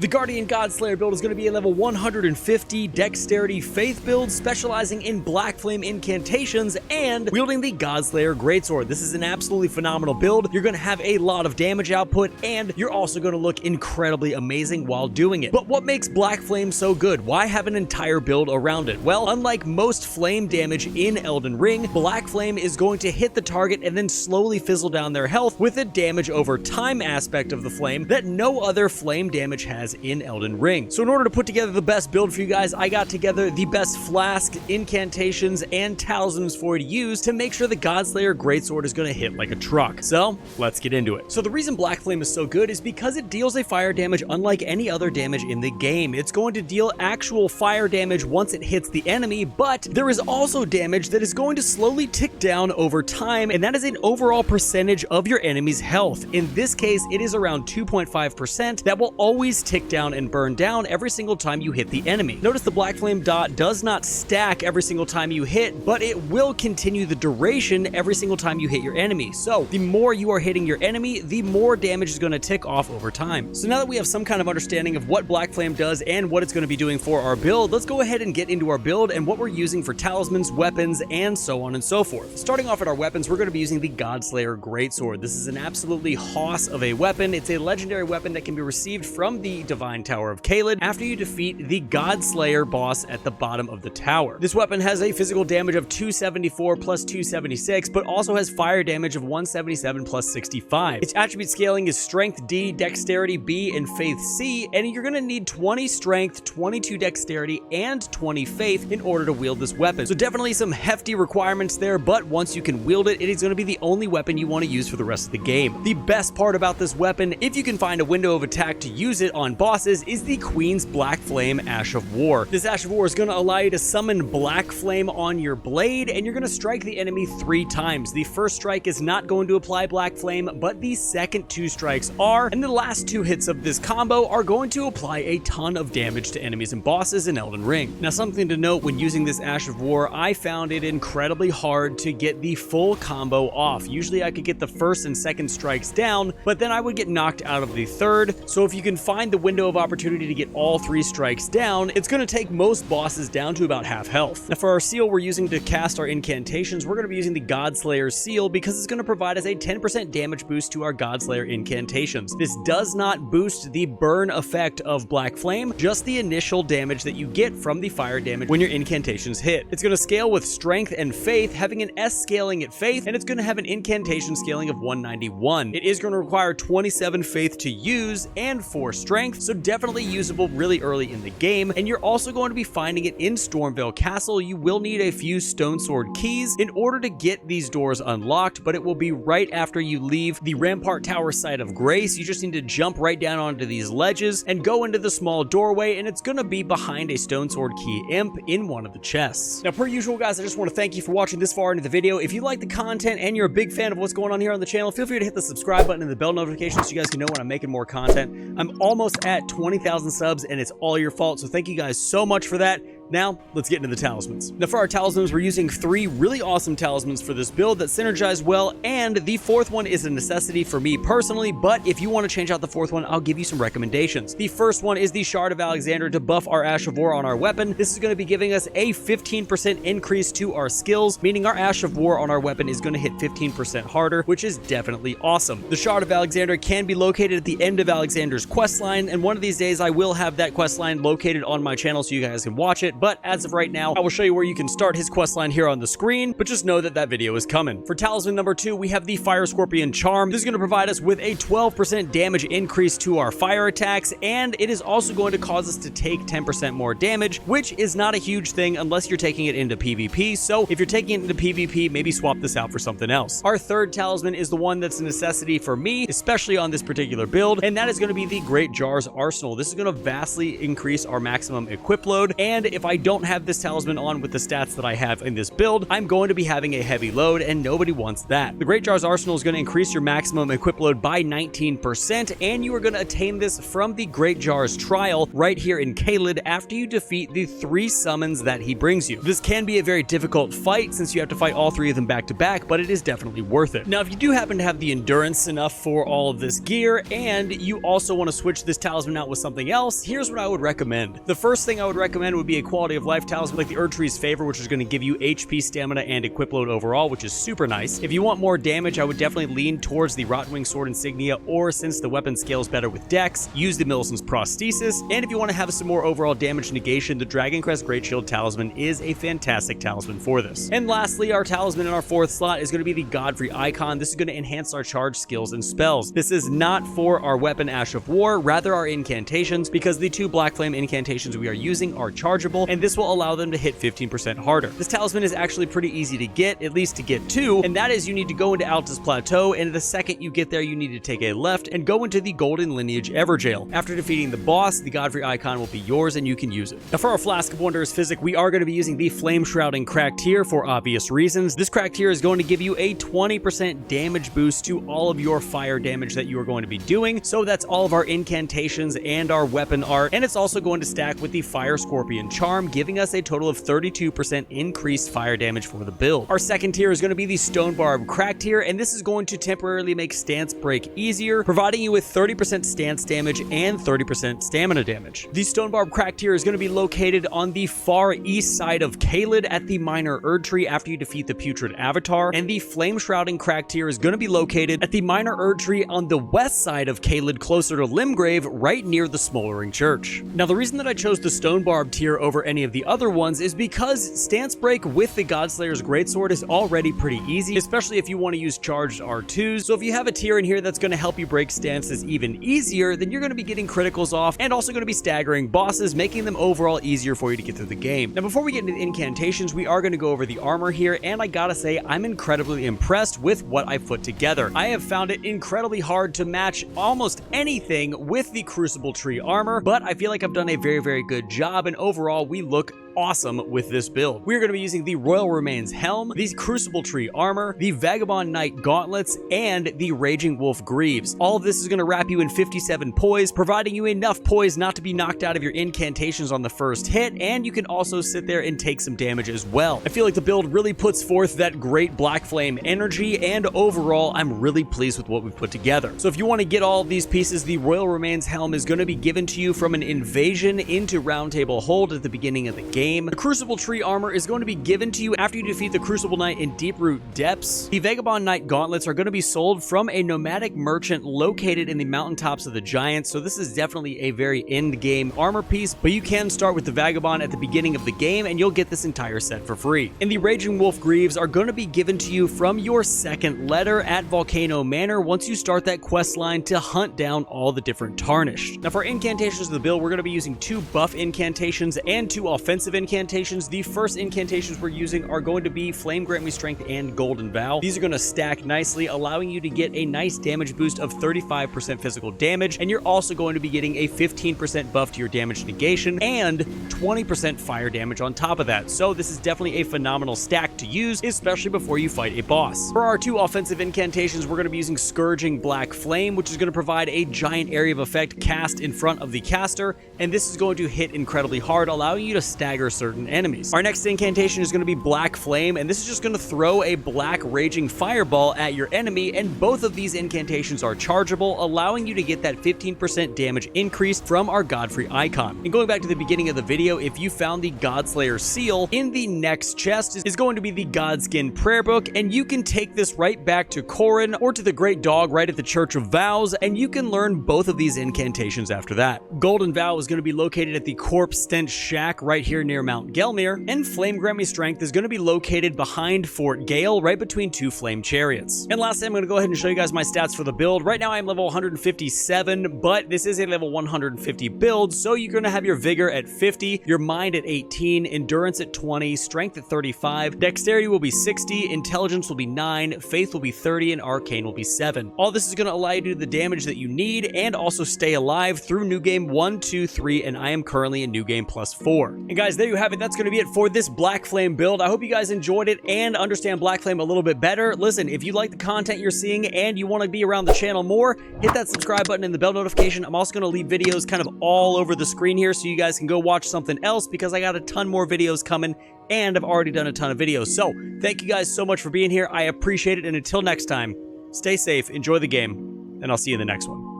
The Guardian Godslayer build is going to be a level 150 Dexterity Faith build, specializing in Blackflame Incantations and wielding the Godslayer Greatsword. This is an absolutely phenomenal build. You're going to have a lot of damage output, and you're also going to look incredibly amazing while doing it. But what makes Blackflame so good? Why have an entire build around it? Well, unlike most flame damage in Elden Ring, Blackflame is going to hit the target and then slowly fizzle down their health with a damage over time aspect of the flame that no other flame damage has in Elden Ring. So in order to put together the best build for you guys, I got together the best Flask, Incantations, and Talismans for you to use to make sure the Godslayer Greatsword is going to hit like a truck. So let's get into it. So the reason Blackflame is so good is because it deals a fire damage unlike any other damage in the game. It's going to deal actual fire damage once it hits the enemy, but there is also damage that is going to slowly tick down over time, and that is an overall percentage of your enemy's health. In this case, it is around 2.5% that will always tick down and burn down every single time you hit the enemy. Notice the Blackflame dot does not stack every single time you hit, but it will continue the duration every single time you hit your enemy. So the more you are hitting your enemy, the more damage is going to tick off over time. So now that we have some kind of understanding of what Blackflame does and what it's going to be doing for our build, let's go ahead and get into our build and what we're using for talismans, weapons, and so on and so forth. Starting off at our weapons, we're going to be using the Godslayer Greatsword. This is an absolutely hoss of a weapon. It's a legendary weapon that can be received from the Divine Tower of Caelid after you defeat the Godslayer boss at the bottom of the tower. This weapon has a physical damage of 274 plus 276, but also has fire damage of 177 plus 65. Its attribute scaling is Strength D, Dexterity B, and Faith C, and you're going to need 20 Strength, 22 Dexterity, and 20 Faith in order to wield this weapon. So definitely some hefty requirements there, but once you can wield it, it is going to be the only weapon you want to use for the rest of the game. The best part about this weapon, if you can find a window of attack to use it on bosses, is the Queen's Blackflame Ash of War. This Ash of War is going to allow you to summon Blackflame on your blade, and you're going to strike the enemy 3 times. The first strike is not going to apply Blackflame, but the second 2 strikes are, and the last 2 hits of this combo are going to apply a ton of damage to enemies and bosses in Elden Ring. Now, something to note when using this Ash of War, I found it incredibly hard to get the full combo off. Usually I could get the first and second strikes down, but then I would get knocked out of the third. So if you can find the window of opportunity to get all 3 strikes down, it's going to take most bosses down to about half health. Now for our seal we're using to cast our incantations, we're going to be using the Godslayer seal because it's going to provide us a 10% damage boost to our Godslayer incantations. This does not boost the burn effect of Blackflame, just the initial damage that you get from the fire damage when your incantations hit. It's going to scale with Strength and Faith, having an S scaling at Faith, and it's going to have an incantation scaling of 191. It is going to require 27 Faith to use and 4 Strength, so definitely usable really early in the game, and you're also going to be finding it in Stormvale Castle. You will need a few Stone Sword keys in order to get these doors unlocked, but it will be right after you leave the Rampart Tower site of Grace. You just need to jump right down onto these ledges and go into the small doorway, and it's going to be behind a Stone Sword key imp in one of the chests. Now, per usual, guys, I just want to thank you for watching this far into the video. If you like the content and you're a big fan of what's going on here on the channel, feel free to hit the subscribe button and the bell notification so you guys can know when I'm making more content. I'm almost at 20,000 subs, and it's all your fault, so thank you guys so much for that. Now, let's get into the talismans. Now, for our talismans, we're using 3 really awesome talismans for this build that synergize well, and the 4th one is a necessity for me personally, but if you want to change out the 4th one, I'll give you some recommendations. The first one is the Shard of Alexander to buff our Ash of War on our weapon. This is going to be giving us a 15% increase to our skills, meaning our Ash of War on our weapon is going to hit 15% harder, which is definitely awesome. The Shard of Alexander can be located at the end of Alexander's questline, and one of these days I will have that questline located on my channel so you guys can watch it. But as of right now, I will show you where you can start his questline here on the screen, but just know that that video is coming. For talisman number 2, we have the Fire Scorpion Charm. This is going to provide us with a 12% damage increase to our fire attacks, and it is also going to cause us to take 10% more damage, which is not a huge thing unless you're taking it into PvP. So if you're taking it into PvP, maybe swap this out for something else. Our third talisman is the one that's a necessity for me, especially on this particular build, and that is going to be the Great Jar's Arsenal. This is going to vastly increase our maximum equip load, and if I I don't have this talisman on with the stats that I have in this build, I'm going to be having a heavy load, and nobody wants that. The Great Jar's Arsenal is going to increase your maximum equip load by 19%, and you are going to attain this from the Great Jar's Trial right here in Caelid after you defeat the 3 summons that he brings you. This can be a very difficult fight since you have to fight all 3 of them back to back, but it is definitely worth it. Now, if you do happen to have the endurance enough for all of this gear, and you also want to switch this talisman out with something else, here's what I would recommend. The first thing I would recommend would be a quality of life talisman like the Erdtree's Favor, which is going to give you HP, stamina, and equip load overall, which is super nice. If you want more damage, I would definitely lean towards the Rottenwing Sword Insignia, or since the weapon scales better with Dex, use the Millicent's Prosthesis. And if you want to have some more overall damage negation, the Dragoncrest Great Shield Talisman is a fantastic talisman for this. And lastly, our talisman in our 4th slot is going to be the Godfrey Icon. This is going to enhance our charge skills and spells. This is not for our weapon Ash of War, rather our incantations, because the 2 Blackflame incantations we are using are chargeable, and this will allow them to hit 15% harder. This talisman is actually pretty easy to get, at least to get to, and that is you need to go into Altus Plateau, and the second you get there, you need to take a left and go into the Golden Lineage Everjail. After defeating the boss, the Godfrey Icon will be yours, and you can use it. Now, for our Flask of Wondrous Physic, we are going to be using the Flame Shrouding Cracked Tier for obvious reasons. This Cracked Tier is going to give you a 20% damage boost to all of your fire damage that you are going to be doing, so that's all of our incantations and our weapon art, and it's also going to stack with the Fire Scorpion Charm, giving us a total of 32% increased fire damage for the build. Our second tier is going to be the Stone Barb Cracked Tier, and this is going to temporarily make stance break easier, providing you with 30% stance damage and 30% stamina damage. The Stone Barb Cracked Tier is going to be located on the far east side of Caelid at the Minor Erdtree after you defeat the Putrid Avatar, and the Flame Shrouding Cracked Tier is going to be located at the Minor Erdtree on the west side of Caelid, closer to Limgrave, right near the Smoldering Church. Now, the reason that I chose the Stone Barb tier over any of the other ones is because stance break with the Godslayer's Greatsword is already pretty easy, especially if you want to use charged R2s. So if you have a tier in here that's going to help you break stances even easier, then you're going to be getting criticals off and also going to be staggering bosses, making them overall easier for you to get through the game. Now, before we get into the incantations, we are going to go over the armor here, and I gotta say, I'm incredibly impressed with what I've put together. I have found it incredibly hard to match almost anything with the Crucible Tree armor, but I feel like I've done a very good job, and overall, we look awesome with this build. We're going to be using the Royal Remains Helm, the Crucible Tree Armor, the Vagabond Knight Gauntlets, and the Raging Wolf Greaves. All of this is going to wrap you in 57 poise, providing you enough poise not to be knocked out of your incantations on the first hit, and you can also sit there and take some damage as well. I feel like the build really puts forth that great Black Flame energy, and overall, I'm really pleased with what we've put together. So if you want to get all of these pieces, the Royal Remains Helm is going to be given to you from an invasion into Round Table Hold at the beginning of the game. The Crucible Tree Armor is going to be given to you after you defeat the Crucible Knight in Deeproot Depths. The Vagabond Knight Gauntlets are going to be sold from a nomadic merchant located in the mountaintops of the Giants, so this is definitely a very end-game armor piece, but you can start with the Vagabond at the beginning of the game, and you'll get this entire set for free. And the Raging Wolf Greaves are going to be given to you from your second letter at Volcano Manor once you start that quest line to hunt down all the different Tarnished. Now, for incantations of the build, we're going to be using 2 buff incantations and 2 offensive incantations. The first incantations we're using are going to be Flame Grant Me Strength and Golden Vow. These are going to stack nicely, allowing you to get a nice damage boost of 35% physical damage, and you're also going to be getting a 15% buff to your damage negation and 20% fire damage on top of that. So this is definitely a phenomenal stack to use, especially before you fight a boss. For our 2 offensive incantations, we're going to be using Scourging Black Flame, which is going to provide a giant area of effect cast in front of the caster, and this is going to hit incredibly hard, allowing you to stagger certain enemies. Our next incantation is going to be Black Flame, and this is just going to throw a black raging fireball at your enemy, and both of these incantations are chargeable, allowing you to get that 15% damage increase from our Godfrey icon. And going back to the beginning of the video, if you found the Godslayer seal, in the next chest is going to be the Godskin Prayer Book, and you can take this right back to Corrin or to the Great Dog right at the Church of Vows, and you can learn both of these incantations after that. Golden Vow is going to be located at the Corpse Stench Shack right here near Mount Gelmir, and Flame Grant Me Strength is going to be located behind Fort Gale, right between 2 flame chariots. And lastly, I'm going to go ahead and show you guys my stats for the build. Right now, I'm level 157, but this is a level 150 build, so you're going to have your Vigor at 50, your Mind at 18, Endurance at 20, Strength at 35, Dexterity will be 60, Intelligence will be 9, Faith will be 30, and Arcane will be 7. All this is going to allow you to do the damage that you need and also stay alive through New Game 1, 2, 3, and I am currently in New Game +4. And guys, there you have it. That's going to be it for this Blackflame build. I hope you guys enjoyed it and understand Blackflame a little bit better. Listen, if you like the content you're seeing and you want to be around the channel more, hit that subscribe button and the bell notification. I'm also going to leave videos kind of all over the screen here so you guys can go watch something else because I got a ton more videos coming and I've already done a ton of videos. So thank you guys so much for being here. I appreciate it. And until next time, stay safe, enjoy the game, and I'll see you in the next one.